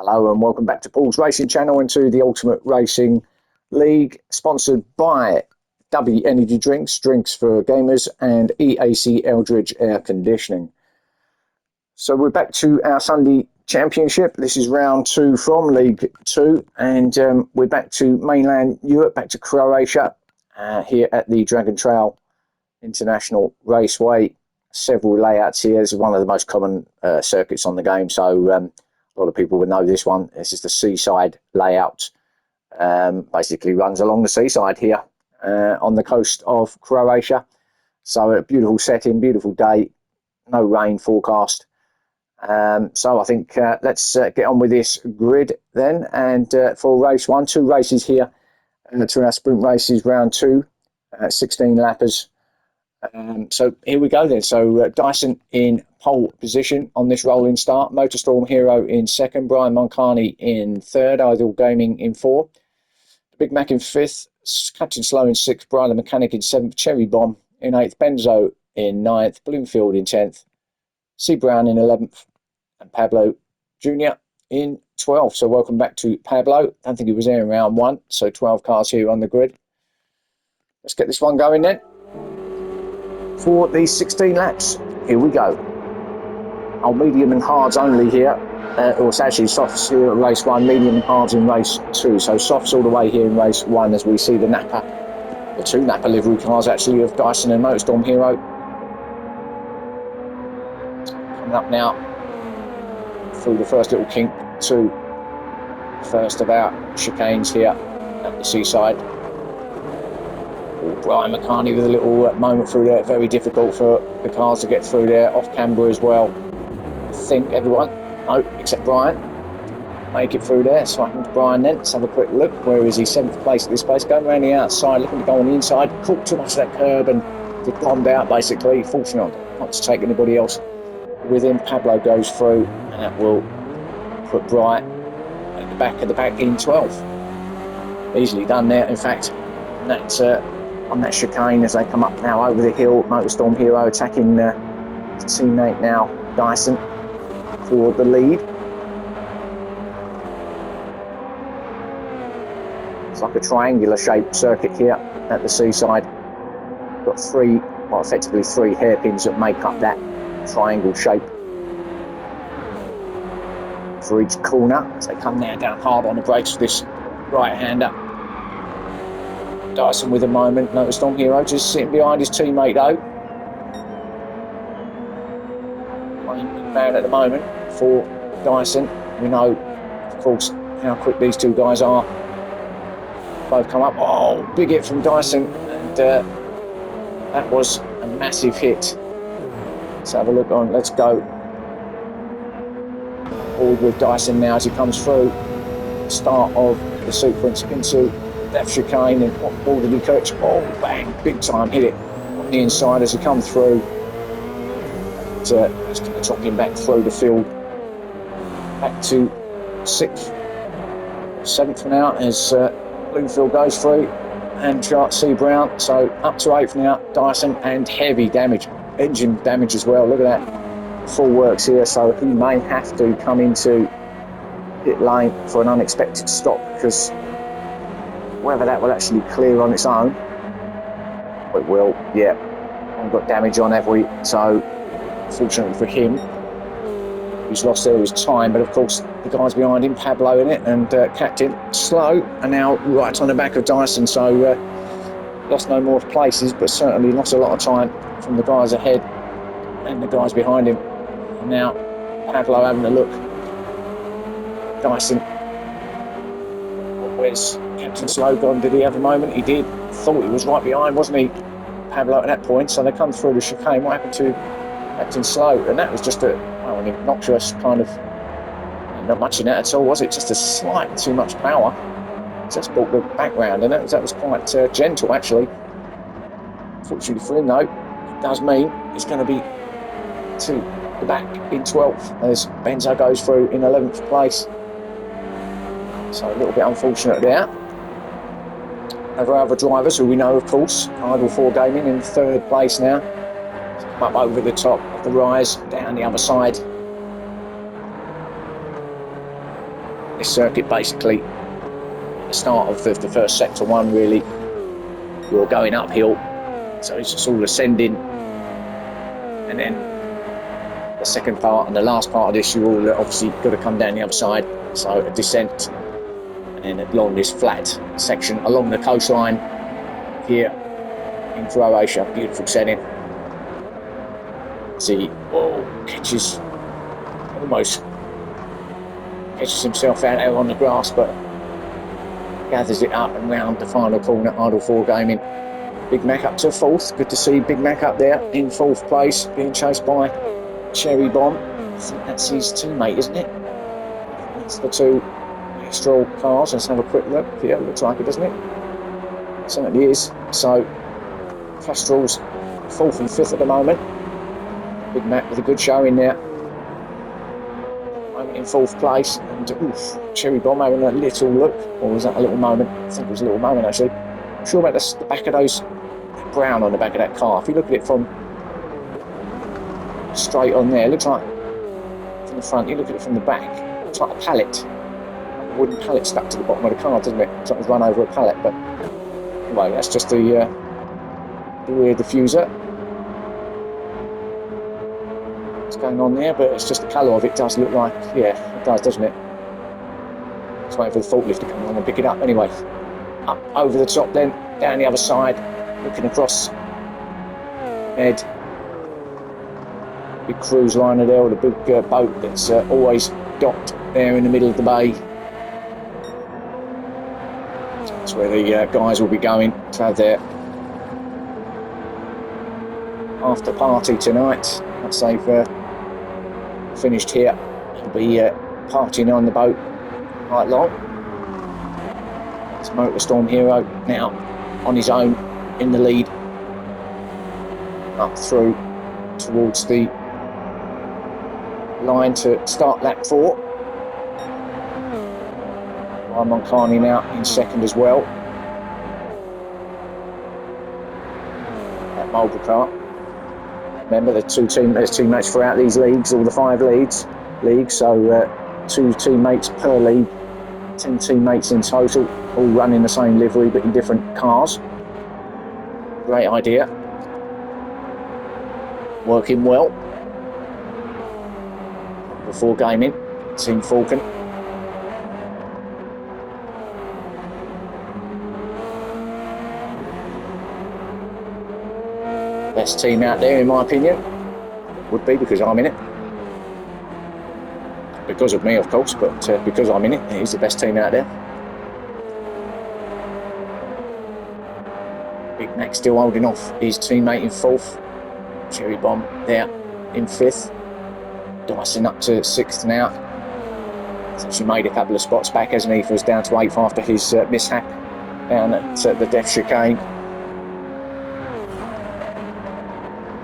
Hello and welcome back to Paul's Racing Channel and to the Ultimate Racing League, sponsored by W Energy Drinks, drinks for gamers, and EAC Eldridge Air Conditioning. So we're back to our Sunday Championship. This is round 2 from League 2, and we're back to mainland Europe, back to Croatia, here at the Dragon Trail International Raceway. Several layouts here. This is one of the most common circuits on the game, so a lot of people will know this one. This is the Seaside layout. Basically runs along the seaside here on the coast of Croatia. So a beautiful setting, beautiful day, no rain forecast. So I think let's get on with this grid then. And for race 1, 2 races here to our sprint races, round 2, 16 lappers. So here we go then. So Dyson in pole position on this rolling start. Motorstorm Hero in second. Brian Moncani in third. Idle Gaming in fourth. Big Mac in fifth. Captain Slow in sixth. Brian the Mechanic in seventh. Cherry Bomb in eighth. Benzo in ninth. Bloomfield in 10th. C Brown in 11th. And Pablo Jr. in 12th. So welcome back to Pablo. I don't think he was there in round 1. So 12 cars here on the grid. Let's get this one going then. For these 16 laps, here we go. Oh, medium and hards only here. Or it's actually softs here at race 1, medium and hards in race 2. So softs all the way here in race 1 as we see the Napa, the 2 Napa livery cars actually of Dyson and Motorstorm Hero. Coming up now through the first little kink to first of our chicanes here at the Seaside. Brian McCartney with a little moment through there. Very difficult for the cars to get through there. Off camber as well. I think everyone, no, except Brian, make it through there. So I can to Brian then. Let's have a quick look. Where is he? 7th place at this place. Going around the outside, looking to go on the inside. Caught too much of that curb and just bombed out basically. Fortunate not to take anybody else with him. Pablo goes through and that will put Brian at the back in 12th. Easily done there. In fact, that's on that chicane as they come up now over the hill. Motorstorm Hero attacking teammate now, Dyson, for the lead. It's like a triangular shaped circuit here at the Seaside. Got effectively three hairpins that make up that triangle shape for each corner as they come now down hard on the brakes for this right-hander. Dyson with a moment. Motorstorm Hero just sitting behind his teammate though. Playing big man at the moment for Dyson. We know, of course, how quick these two guys are. Both come up. Oh, big hit from Dyson, and that was a massive hit. Let's have a look on. Let's go. Forward with Dyson now as he comes through. Start of the sequence into left chicane, and what ball did he catch? Oh, bang, big time, hit it on the inside as he come through. It's going to drop him back through the field. Back to 6th, 7th for now as Bloomfield goes through, and C Brown. So up to 8th now, Dyson, and heavy damage, engine damage as well. Look at that, full works here, so he may have to come into pit lane for an unexpected stop, because whether that will actually clear on its own, it will, yeah. And got damage on, have we? So, fortunately for him, he's lost there his time. But of course, the guys behind him, Pablo in it, and Captain Slow, are now right on the back of Dyson. So, lost no more places, but certainly lost a lot of time from the guys ahead and the guys behind him. And now, Pablo having a look. Dyson. Where's Captain Slow gone? Did he have a moment? He did. Thought he was right behind, wasn't he, Pablo, at that point? So they come through the chicane. What happened to Captain Slow? And that was just an obnoxious kind of, not much in that at all, was it? Just a slight too much power. Just brought the background, and that was quite gentle, actually. Fortunately for him, though, it does mean he's going to be to the back in 12th as Benzo goes through in 11th place. So a little bit unfortunate there. Over other drivers who we know, of course, Idle 4 Gaming in 3rd place now. Come up over the top of the rise, down the other side. this circuit basically, the start of the first sector one really, you're going uphill, so it's just all ascending, and then the second part and the last part of this, you all obviously got to come down the other side, so a descent, and then along this flat section along the coastline here in Croatia. Beautiful setting. See, almost catches himself out there on the grass, but gathers it up and round the final corner. Idle 4 Gaming. Big Mac up to fourth. Good to see Big Mac up there in fourth place, being chased by Cherry Bomb. I think that's his teammate, isn't it? That's the two Stroll cars. Let's have a quick look. Yeah, looks like it, doesn't it? It certainly is. So, Castrol's fourth and fifth at the moment. Big Mac with a good showing there. In fourth place, and Cherry Bomb having a little look, or was that a little moment? I think it was a little moment actually. I'm sure about the back of those brown on the back of that car. If you look at it from straight on there, it looks like from the front. You look at it from the back, it looks like a pallet, like a wooden pallet stuck to the bottom of the car, doesn't it? It's like it's run over a pallet. But anyway, that's just the rear diffuser. Going on there, but it's just the colour of it does look like, yeah, it does, doesn't it? Just waiting for the forklift to come along and pick it up. Anyway, up over the top then, down the other side, looking across Ed. Big cruise liner there, with a big boat that's always docked there in the middle of the bay. That's where the guys will be going to have their after party tonight. Once they've finished here, he'll be partying on the boat right long. It's Motorstorm Hero now on his own in the lead, up through towards the line to start lap 4. Ryan Moncani now in second as well. That Marlborough car. Remember, there's teammates throughout these leagues, all the 5 leagues, so 2 teammates per league, 10 teammates in total, all running the same livery but in different cars. Great idea. Working well. Before Gaming, Team Falcon. Best team out there in my opinion, would be, because I'm in it. Because of me of course, but because I'm in it, he's the best team out there. Big Mac still holding off his teammate in 4th. Cherry Bomb there in 5th. Dyson up to 6th now. He's actually made a couple of spots back, hasn't he? He was down to 8th after his mishap down at the Death Chicane.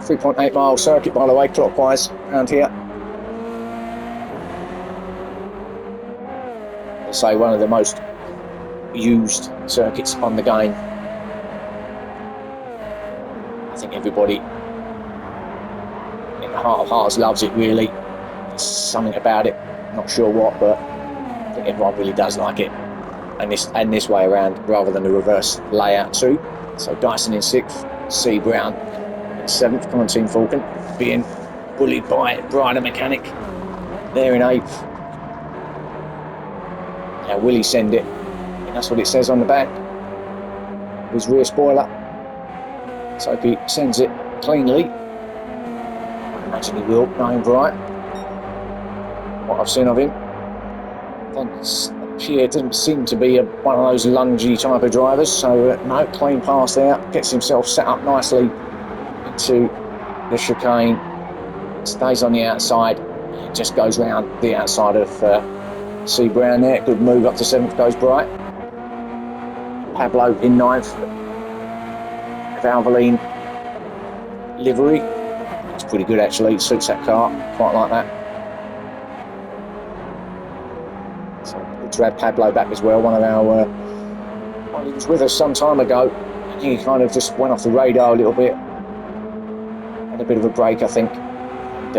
3.8 mile circuit, by the way, clockwise around here. I'll say one of the most used circuits on the game. I think everybody in the heart of hearts loves it, really. There's something about it, not sure what, but I think everyone really does like it. And this way around, rather than the reverse layout too. So Dyson in 6th, C Brown 7th, come on Team Falcon, being bullied by Brian the Mechanic there in 8th. Now will he send it? And that's what it says on the back, his rear spoiler. So if he sends it cleanly, I imagine he will, knowing Brian. What I've seen of him, doesn't seem to be one of those lungy type of drivers, so no, clean pass there, gets himself set up nicely to the chicane, stays on the outside, just goes round the outside of C Brown there. Good move up to 7th, goes Bright. Pablo in 9th, Valvoline livery. It's pretty good actually, it suits that car, quite like that. So good to have Pablo back as well, one of our, well, he was with us some time ago. I think he kind of just went off the radar a little bit. Had a bit of a break, I think, and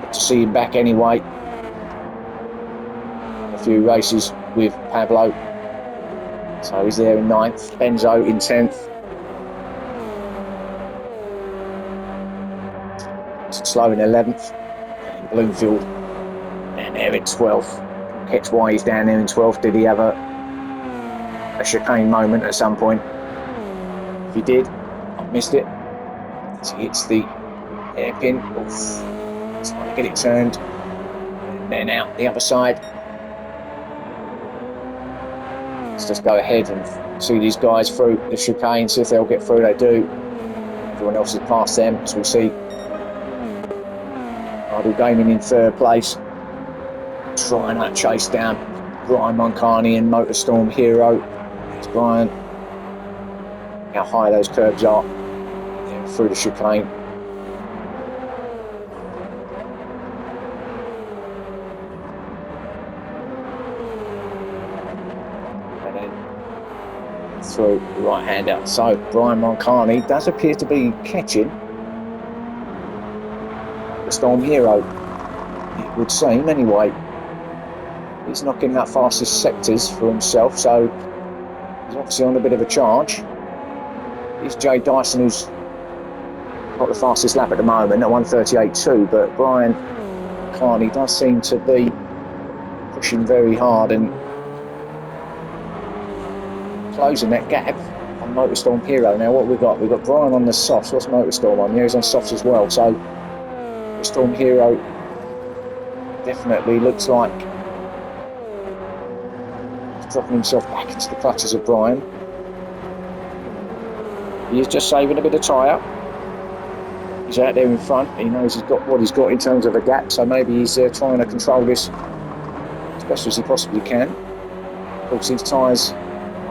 good to see him back anyway. a few races with Pablo. So he's there in 9th, Benzo in 10th. Slow in 11th, and Bloomfield down there in 12th. Catch why he's down there in 12th. Did he have a chicane moment at some point? If he did, I've missed it. As he hits the hairpin, trying to get it turned, and then out the other side. Let's just go ahead and see these guys through the chicane, see if they'll get through. They do. Everyone else is past them, as we see. Idle Gaming in 3rd place, trying to chase down Brian Moncani and Motorstorm Hero. There's Brian. How high those curbs are through the chicane. And then through the right hander. So Brian Moncani does appear to be catching the Storm Hero, it would seem anyway. He's knocking that fastest sectors for himself, so he's obviously on a bit of a charge. It's Jay Dyson who's got the fastest lap at the moment at 1:38.2, but Brian Carney does seem to be pushing very hard and closing that gap on Motorstorm Hero. Now what we've got Brian on the softs. What's Motorstorm on? Yeah, he's on softs as well, so Storm Hero definitely looks like he's dropping himself back into the clutches of Brian. He is just saving a bit of tyre. He's out there in front. He knows he's got what he's got in terms of a gap, so maybe he's trying to control this as best as he possibly can. Of course, his tyres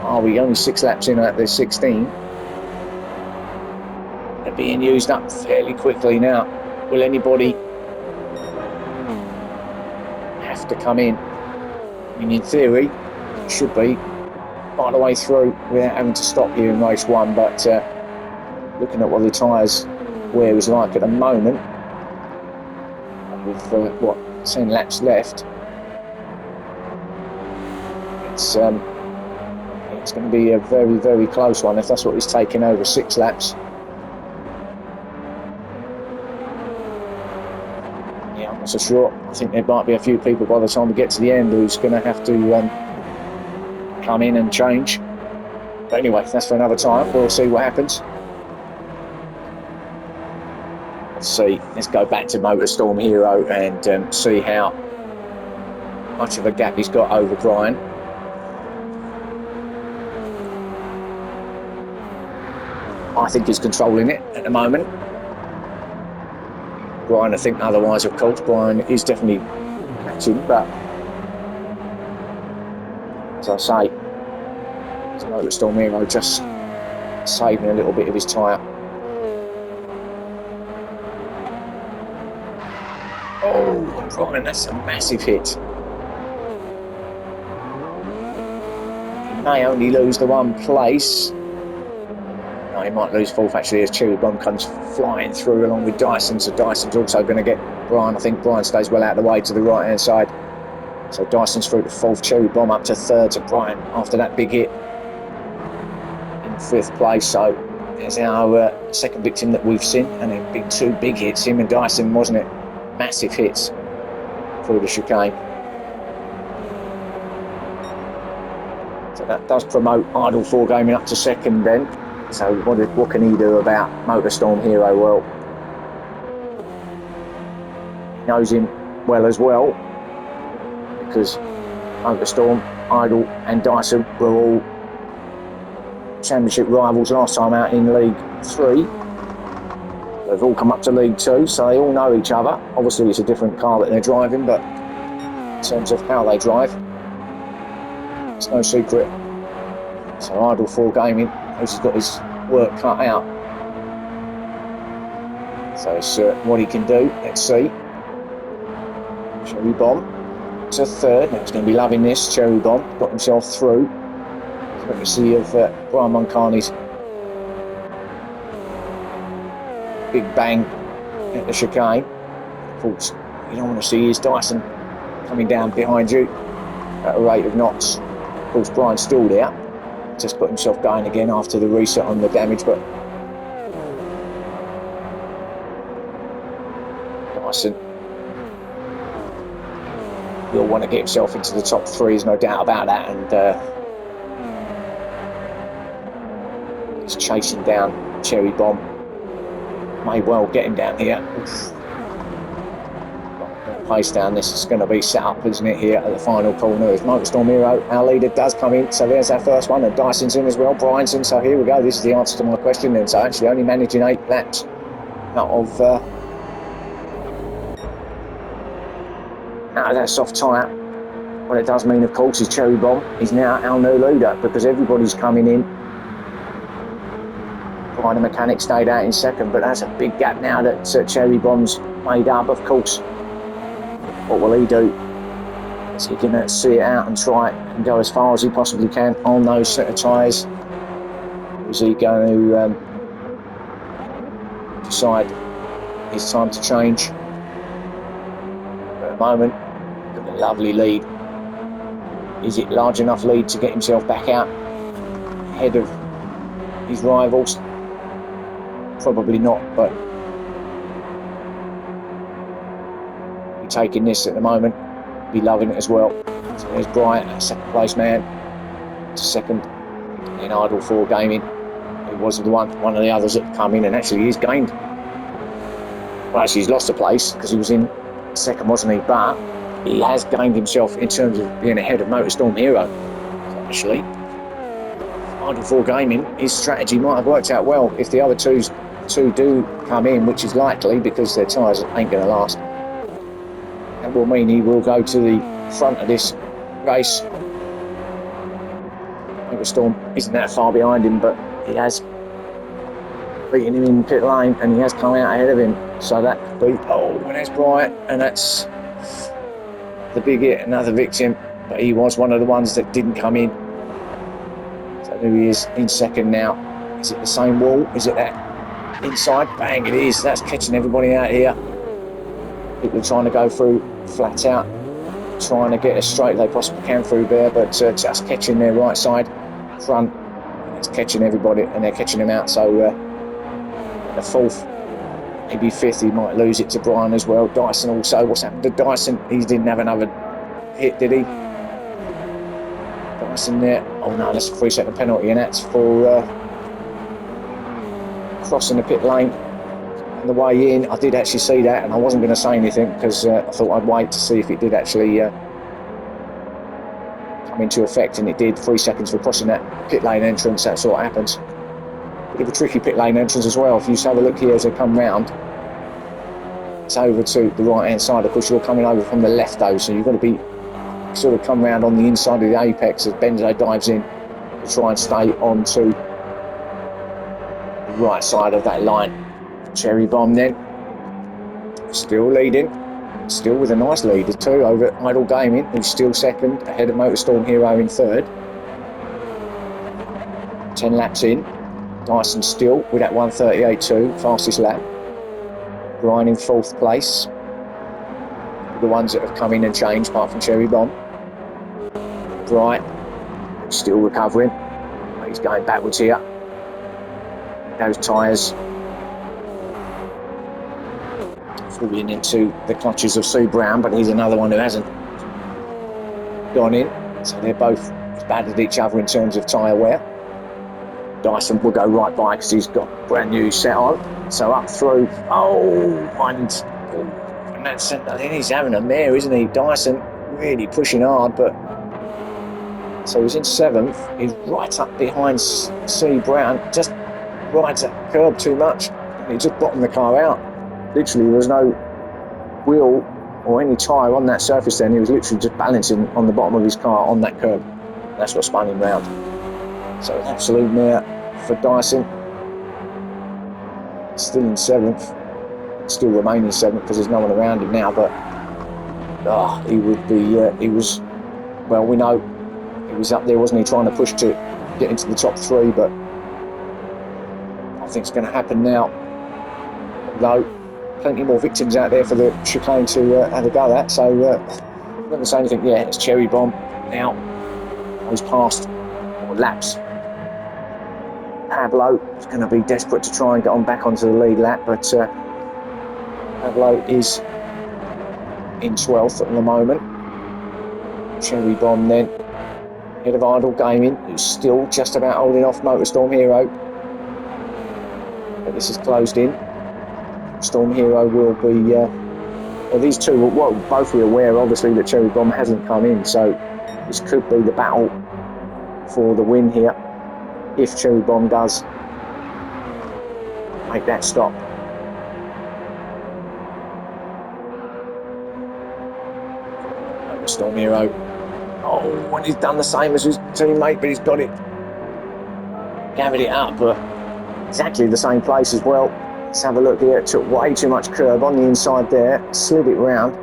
are only 6 laps in at the 16. They're being used up fairly quickly now. Will anybody have to come in? I mean, in theory, it should be right the way through without having to stop here in race 1, but looking at what the tyres wear is like at the moment, with 10 laps left, it's going to be a very, very close one if that's what he's taking over 6 laps. Yeah, I'm not so sure. I think there might be a few people by the time we get to the end who's going to have to come in and change. But anyway, that's for another time. We'll see what happens. Let's go back to Motorstorm Hero and see how much of a gap he's got over Brian. I think he's controlling it at the moment. Brian, I think otherwise, of course. Brian is definitely catching, but as I say, Motorstorm Hero just saving a little bit of his tyre. Oh, Brian, that's a massive hit. He may only lose the 1 place. No, he might lose 4th actually as Cherry Bomb comes flying through along with Dyson. So Dyson's also going to get Brian. I think Brian stays well out of the way to the right hand side. So Dyson's through to 4th, Cherry Bomb up to 3rd. So Brian, after that big hit, in 5th place. So there's our second victim that we've seen, and a big 2 big hits, him and Dyson, wasn't it? Massive hits through the chicane. So that does promote Idle 4 Gaming up to 2nd then. So what can he do about Motorstorm Hero? Well, he knows him well as well, because Motorstorm, Idle and Dyson were all championship rivals last time out in League 3. They've all come up to League 2, so they all know each other. Obviously it's a different car that they're driving, but in terms of how they drive, it's no secret. So Idle 4 Gaming, he's got his work cut out. So it's what he can do. Let's see. Cherry Bomb to 3rd. Now he's going to be loving this. Cherry Bomb got himself through. Courtesy of Brian Moncani's big bang at the chicane. Of course, you don't want to see his Dyson coming down behind you. at a rate of knots. Of course, Brian's still there. Just got himself going again after the reset on the damage, but Dyson will want to get himself into the top 3, there's no doubt about that, and he's chasing down Cherry Bomb. May well get him down here. Oof. Pace down, this is going to be set up, isn't it, here at the final corner. If Motorstorm Hero, our leader, does come in, so there's our first one, and Dyson's in as well, Brian's in, so here we go. This is the answer to my question then. So actually only managing 8 laps out of that soft tyre. What it does mean, of course, is Cherry Bomb is now our new leader, because everybody's coming in. Brian the mechanic stayed out in second, but that's a big gap now that Cherry Bomb's made up, of course. What will he do? Is he going to see it out and try and go as far as he possibly can on those set of tyres? Or is he going to decide it's time to change? At the moment, got a lovely lead. Is it large enough lead to get himself back out ahead of his rivals? Probably not, but taking this at the moment, be loving it as well. So there's Bryant, second place man, to second in Idle 4 Gaming. He was the one of the others that come in, and actually he's gained. Well, actually he's lost a place because he was in second, wasn't he? But he has gained himself in terms of being ahead of Motorstorm Hero. So actually, Idle 4 Gaming, his strategy might have worked out well if the other two do come in, which is likely because their tyres ain't going to last. That will mean he will go to the front of this race. Motorstorm isn't that far behind him, but he has beaten him in pit lane and he has come out ahead of him. So that could be, and there's Bryant, and that's the big hit, another victim, but he was one of the ones that didn't come in. So there he is in second now. Is it the same wall? Is it that inside? Bang, it is. That's catching everybody out here. People are trying to go through flat out, trying to get as straight as they possibly can through there, but just catching their right side front. It's catching everybody, and they're catching him out. So the fourth, maybe fifth, he might lose it to Brian as well. Dyson also. What's happened to Dyson? He didn't have another hit, did he? Dyson there. Oh no, that's a 3-second penalty, and that's for crossing the pit lane. On the way in, I did actually see that, and I wasn't going to say anything because I thought I'd wait to see if it did actually come into effect, and it did. 3 seconds for crossing that pit lane entrance. That's what happens. Bit of a tricky pit lane entrance as well. If you just have a look here as they come round, it's over to the right hand side. Of course, you're coming over from the left though, so you've got to be sort of come round on the inside of the apex as Benzo dives in to try and stay onto the right side of that line. Cherry Bomb then, still leading, still with a nice lead too over Idle Gaming, who's still second, ahead of Motorstorm Hero in third. 10 laps in, Dyson still with that 1:38.2, fastest lap. Brian in fourth place. The ones that have come in and changed, apart from Cherry Bomb. Bright, still recovering, he's going backwards here. Those tyres falling into the clutches of Sue Brown, but he's another one who hasn't gone in, so they're both as bad as each other in terms of tyre wear. Dyson will go right by because he's got brand new set on, so up through, and that's, I think he's having a mare, isn't he? Dyson really pushing hard, but so he's in seventh, he's right up behind C. Brown, just right at the curb too much, and he just bottomed the car out. Literally, there was no wheel or any tyre on that surface then. He was literally just balancing on the bottom of his car on that curb. That's what spun him round. So an absolute mare for Dyson. Still in seventh. Still remaining seventh because there's no one around him now. But he would be, he was, well, we know he was up there, wasn't he, trying to push to get into the top 3. But I think it's going to happen now. Although, plenty more victims out there for the chicane to have a go at, so I'm not going to say anything. Yeah, it's Cherry Bomb now goes past, or laps Pablo. Is going to be desperate to try and get on back onto the lead lap, but Pablo is in 12th at the moment. Cherry Bomb then ahead of Idle Gaming, who's still just about holding off Motorstorm Hero, but this is closed in. Storm Hero will be well, these two will both be aware obviously that Cherry Bomb hasn't come in, so this could be the battle for the win here if Cherry Bomb does make that stop. Storm Hero, oh, and he's done the same as his teammate, but he's got it, gathered it up, exactly the same place as well. Let's have a look here. It took way too much curb on the inside there, slid it round,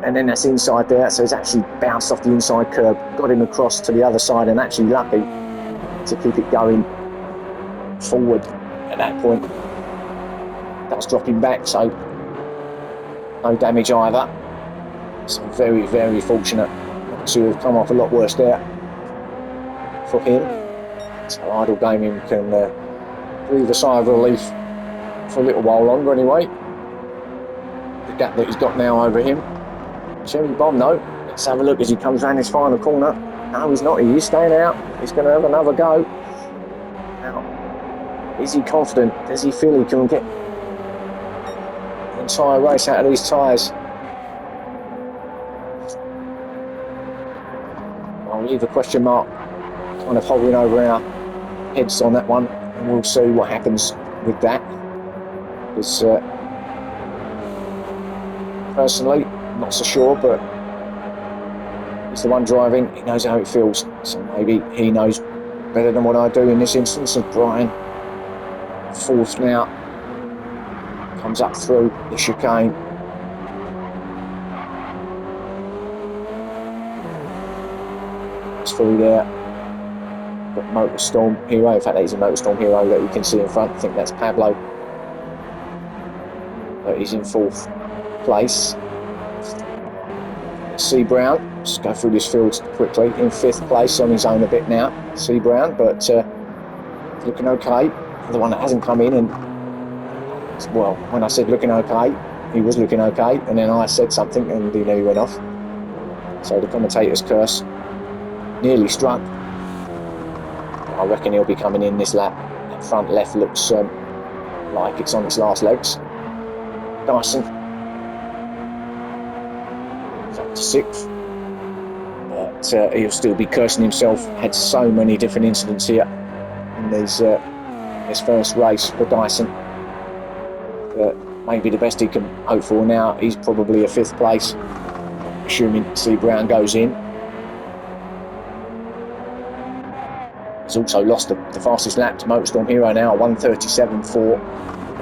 and then that's inside there, so it's actually bounced off the inside curb, got him across to the other side, and actually lucky to keep it going forward at that point. That was dropping back, so no damage either. So very, very fortunate not to have come off a lot worse there for him. So Idle Gaming can breathe a sigh of relief for a little while longer anyway. The gap that he's got now over him. Cherry Bomb though, let's have a look as he comes around his final corner. No, he's not, he is staying out. He's going to have another go. Now, is he confident? Does he feel he can get the entire race out of these tyres? I'll leave a question mark kind of hovering over our heads on that one, and we'll see what happens with that. Because personally, I'm not so sure, but he's the one driving, he knows how it feels, so maybe he knows better than what I do in this instance. And Brian, fourth now, comes up through the chicane. It's through there. Got Motorstorm Hero, in fact that is a Motorstorm Hero that you can see in front. I think that's Pablo. But he's in fourth place. C Brown, just go through this field quickly, in fifth place on his own a bit now, C Brown, but looking okay. The one that hasn't come in, and well, when I said looking okay, he was looking okay, and then I said something and he nearly went off. So the commentator's curse nearly struck. I reckon he'll be coming in this lap. That front left looks like it's on its last legs. Dyson up to sixth, but he'll still be cursing himself. Had so many different incidents here in this first race for Dyson, but maybe the best he can hope for now, he's probably a fifth place, assuming C Brown goes in. He's also lost the fastest lap to Motorstorm Hero now, 1:37.4.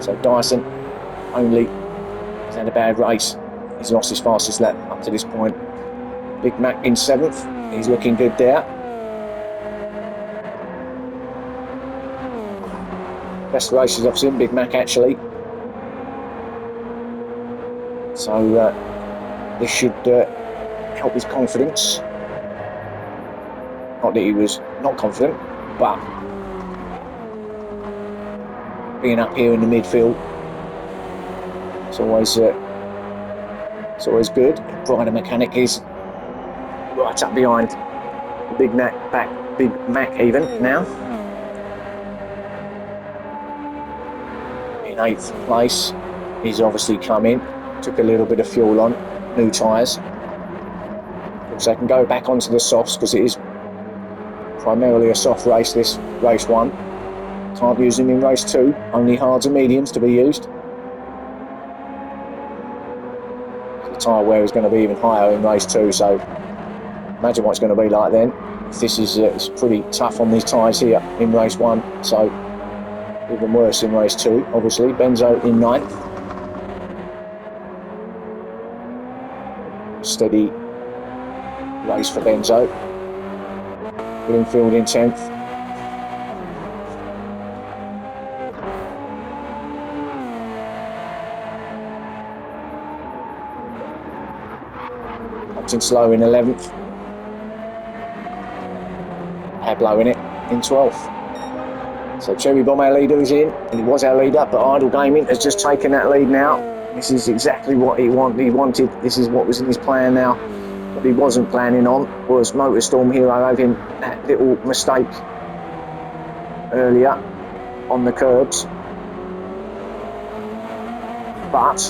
So Dyson only has had a bad race. He's lost his fastest lap up to this point. Big Mac in seventh. He's looking good there. Best races I've seen Big Mac actually. So this should help his confidence. Not that he was not confident, but being up here in the midfield, it's always good. Brian the mechanic is right up behind the Big Mac even now. In eighth place, he's obviously come in, took a little bit of fuel on, new tyres. So I can go back onto the softs because it is primarily a soft race, this race one. Can't use them in race two, only hards and mediums to be used. The tyre wear is going to be even higher in race two, so imagine what it's going to be like then. This is it's pretty tough on these tyres here in race one, so even worse in race two, obviously. Benzo in ninth. Steady race for Benzo. Greenfield in 10th. Captain Slow in 11th. Pablo in it in 12th. So Cherry Bomb, our leader, is in, and he was our leader, but Idle Gaming has just taken that lead now. This is exactly what he wanted. This is what was in his plan now. What he wasn't planning on was Motorstorm Hero having that little mistake earlier on the curbs. But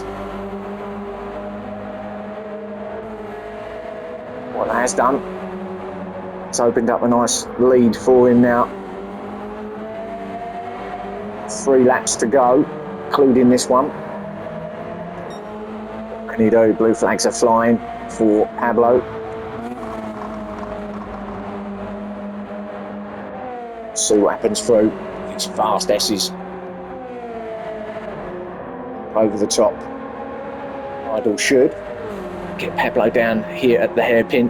what that has done, it's opened up a nice lead for him now. 3 laps to go, including this one. What can he do? Blue flags are flying for Pablo. See what happens through. It's fast S's. Over the top. Idle should get Pablo down here at the hairpin.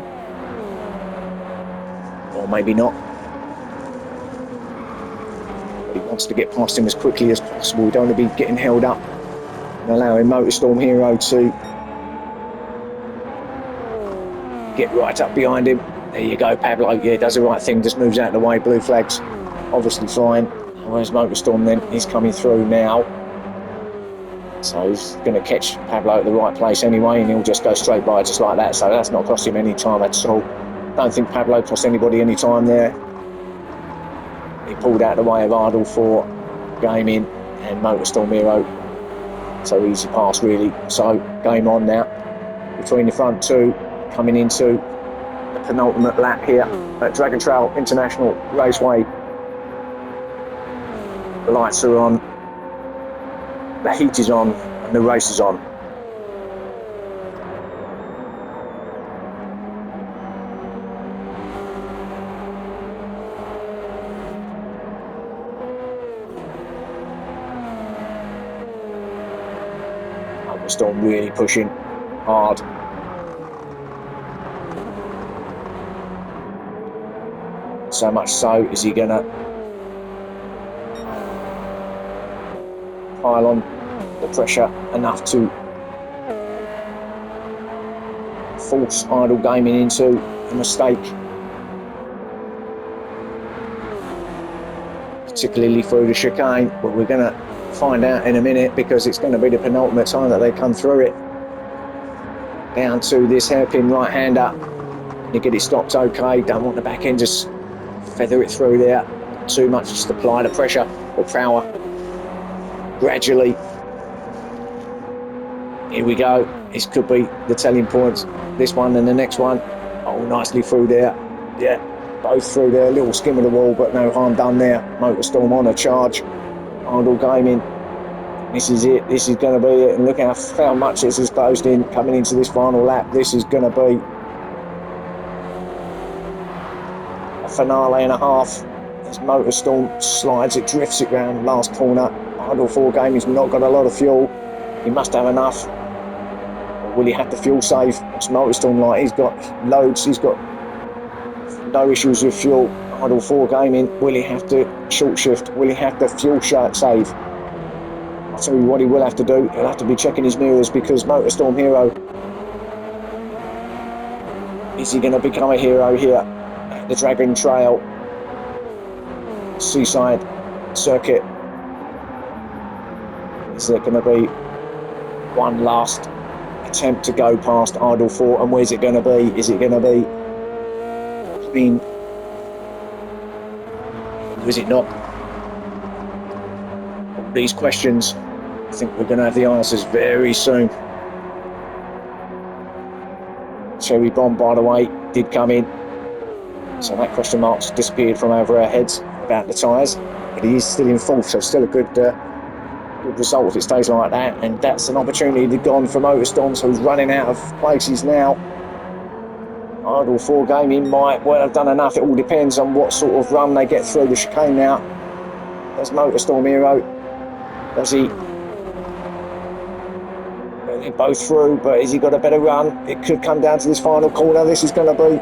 Or maybe not. He wants to get past him as quickly as possible. We don't want to be getting held up and allowing Motorstorm Hero to get right up behind him. There you go, Pablo. Yeah, does the right thing, just moves out of the way. Blue flags obviously flying. Where's Motorstorm then? He's coming through now. So he's going to catch Pablo at the right place anyway, and he'll just go straight by just like that. So that's not cost him any time at all. Don't think Pablo cost anybody any time there. He pulled out the way of Idle for Gaming and Motorstorm Hero. So easy pass really. So game on now between the front two, coming into the penultimate lap here at Dragon Trail International Raceway. The lights are on, the heat is on, and the race is on. Storm really pushing hard. So much so, is he gonna pile on the pressure enough to force Idle Gaming into a mistake, particularly through the chicane? But we're gonna find out in a minute, because it's going to be the penultimate time that they come through it. Down to this hairpin right-hander. You get it stopped okay. Don't want the back end, just feather it through there. Too much, just apply the pressure or power gradually. Here we go. This could be the telling points. This one and the next one. Oh, nicely through there. Yeah, both through there. Little skim of the wall, but no harm done there. Motorstorm on a charge. Idle Gaming, this is it, this is going to be it, and look how much this has closed in coming into this final lap. This is going to be a finale and a half as Motorstorm slides it, drifts it round last corner. Idle 4 Gaming's not got a lot of fuel, he must have enough. Or will he have to fuel save? It's Motorstorm like, he's got loads, he's got no issues with fuel. Idle 4 Gaming, will he have to short shift? Will he have to fuel save? I'll tell you what he will have to do. He'll have to be checking his mirrors, because Motorstorm Hero, is he going to become a hero here at the Dragon Trail Seaside circuit? Is there going to be one last attempt to go past Idle 4, and where's it going to be? Is it going to be clean? Is it not? All these questions, I think we're going to have the answers very soon. Cherry Bomb, by the way, did come in, so that question mark's disappeared from over our heads about the tyres, but he is still in fourth, so still a good result if it stays like that. And that's an opportunity to gone for Motorstorm, so he's running out of places now. Idle 4 Gaming might well have done enough. It all depends on what sort of run they get through the chicane now. There's Motorstorm Hero. Does he? They're both through, but has he got a better run? It could come down to this final corner. This is going to be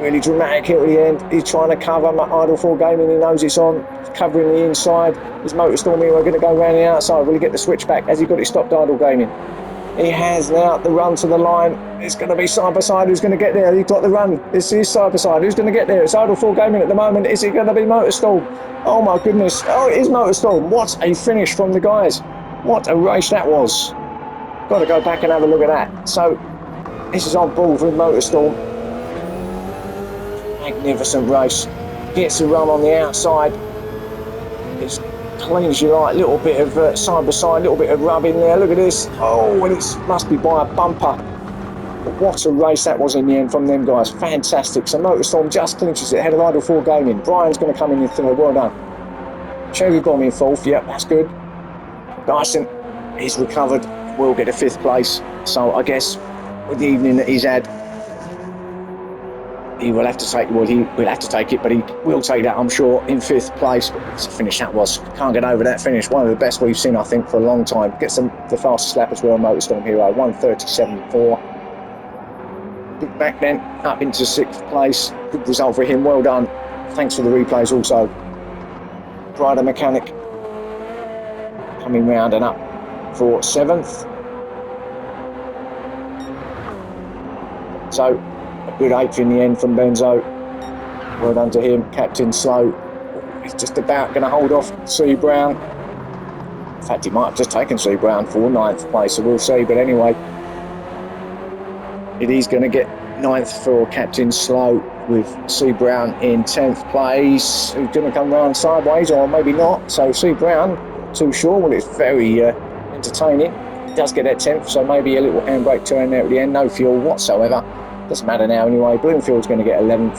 really dramatic here at the end. He's trying to cover Idle 4 Gaming. He knows it's on. He's covering the inside. Is Motorstorm Hero going to go round the outside? Will he get the switch back? Has he got it stopped, Idle Gaming? He has now the run to the line. It's going to be side by side. Who's going to get there? He's got the run. This is side by side. Who's going to get there? It's idle full gaming at the moment. Is it going to be Motorstorm? Oh my goodness. Oh, it is Motorstorm. What a finish from the guys. What a race that was. Got to go back and have a look at that. So this is on board with Motorstorm. Magnificent race. Gets a run on the outside. It's clean as you like. Little bit of side by side, little bit of rub in there. Look at this. Oh, and it must be by a bumper. But what a race that was in the end from them guys. Fantastic. So Motorstorm just clinches it ahead of Idle 4 Gaming. Brian's going to come in third. Well done. Cherry Bomb in fourth. Yep, that's good. Dyson is recovered. Will get a fifth place. So I guess with the evening that he's had, he will have to take. Well, he will have to take it, but he will take that, I'm sure, in fifth place. But it's a finish that was. Can't get over that finish. One of the best we've seen, I think, for a long time. Gets the fastest lap as well. Motorstorm Hero 1:37.4. Good back then, up into sixth place. Good result for him. Well done. Thanks for the replays also. Rider Mechanic coming round and up for seventh. So a good eighth in the end from Benzo. Well done to him. Captain Slow. He's just about going to hold off C Brown. In fact, he might have just taken C Brown for ninth place, so we'll see. But anyway, it is going to get ninth for Captain Slow with C Brown in 10th place. Who's going to come round sideways, or maybe not. So C Brown, not too sure. Well, it's very entertaining. He does get that 10th, so maybe a little handbrake turn there at the end. No fuel whatsoever. Doesn't matter now anyway. Bloomfield's going to get 11th.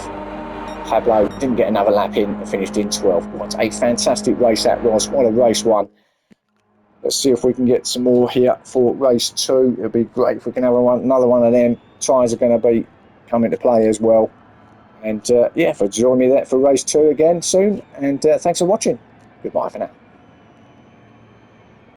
Pablo didn't get another lap in and finished in 12th. What a fantastic race that was. What a race one. Let's see if we can get some more here for race 2. It'd be great if we can have another one of them. Tyres are going to be coming to play as well. And yeah, for join me there for race 2 again soon. And thanks for watching. Goodbye for now.